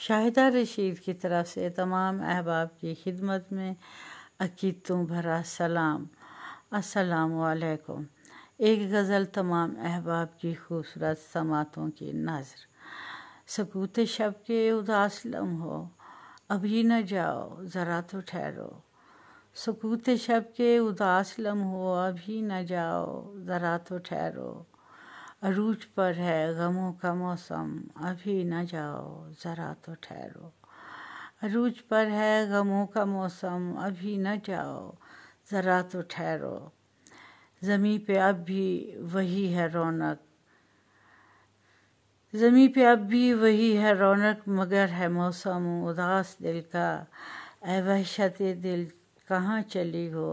شاہدہ رشید کی طرف سے تمام احباب کی خدمت میں عقیدتوں بھرا سلام۔ السلام علیکم۔ ایک غزل تمام احباب کی خوبصورت سماعتوں کی نظر۔ سکوت شب کے اداس لمحوں ابھی نہ جاؤ ذرا تو ٹھہرو، سکوت شب کے اداس لمحوں ابھی نہ جاؤ ذرا تو ٹھہرو، عروج پر ہے غموں کا موسم ابھی نہ جاؤ ذرا تو ٹھہرو، عروج پر ہے غموں کا موسم ابھی نہ جاؤ ذرا تو ٹھہرو، زمیں پہ اب بھی وہی ہے رونق، زمیں پہ اب بھی وہی ہے رونق مگر ہے موسم اداس دل کا، اے وحشت دل کہاں چلی ہو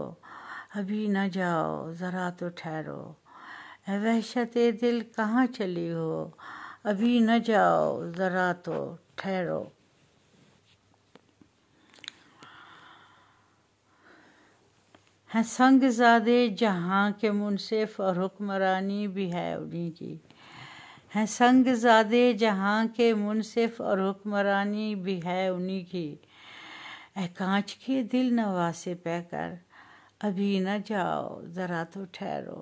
ابھی نہ جاؤ ذرا تو ٹھہرو، اے وحشت دل کہاں چلی ہو ابھی نہ جاؤ ذرا تو ٹھہرو۔ ہیں سنگ زادے جہاں کے منصف اور حکمرانی بھی ہے انہی کی، ہیں سنگ زادے جہاں کے منصف اور حکمرانی بھی ہے انہی کی، اے کانچ کے دل نواسے پہ کر ابھی نہ جاؤ ذرا تو ٹھہرو،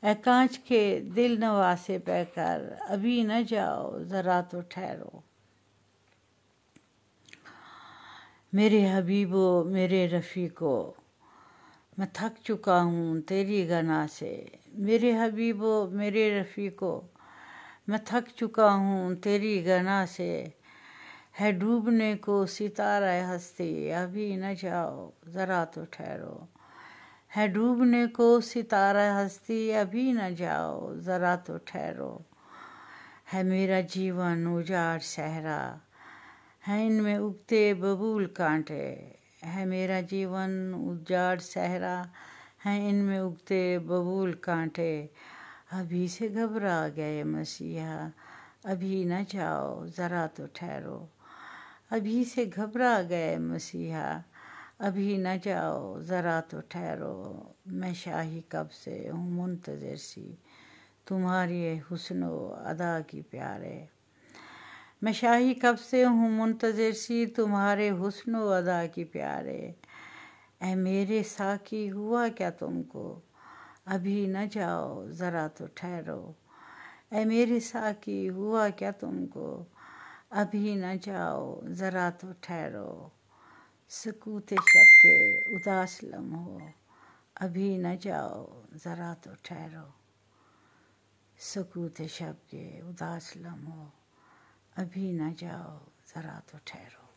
اے کانچ کے دل نواسے پہ کر ابھی نہ جاؤ ذرا تو ٹھہرو، میرے حبیبو میرے رفیقو میں تھک چکا ہوں تیری غنا سے، میرے حبیبو میرے رفیقو میں تھک چکا ہوں تیری غنا سے، ہے ڈوبنے کو ستارہ ہستی ابھی نہ جاؤ ذرا تو ٹھہرو، ہے ڈوبنے کو ستارہ ہستی ابھی نہ جاؤ ذرا تو ٹھہرو، ہے میرا جیون اجاڑ صحرا ہے ان میں اگتے ببول کانٹے، ہے میرا جیون اجاڑ صحرا ہے ان میں اگتے ببول کانٹے، ابھی سے گھبرا گئے مسیحا ابھی نہ جاؤ ذرا تو ٹھہرو، ابھی سے گھبرا گئے مسیحا ابھی نہ جاؤ ذرا تو ٹھہرو، میں شاہی کب سے ہوں منتظر سی تمہاری حسن و ادا کی پیارے، میں شاہی کب سے ہوں منتظر سی تمہارے حسن و ادا کی پیارے، اے میرے ساقی ہوا کیا تم کو ابھی نہ جاؤ ذرا تو ٹھہرو، اے میرے ساقی ہوا کیا تم کو ابھی نہ جاؤ ذرا تو ٹھہرو، سکوت شب کے اداس لمحوں ابھی نہ جاؤ ذرا تو ٹھہرو، سکوت شب کے اداس لمحوں ابھی نہ جاؤ ذرا تو ٹھہرو۔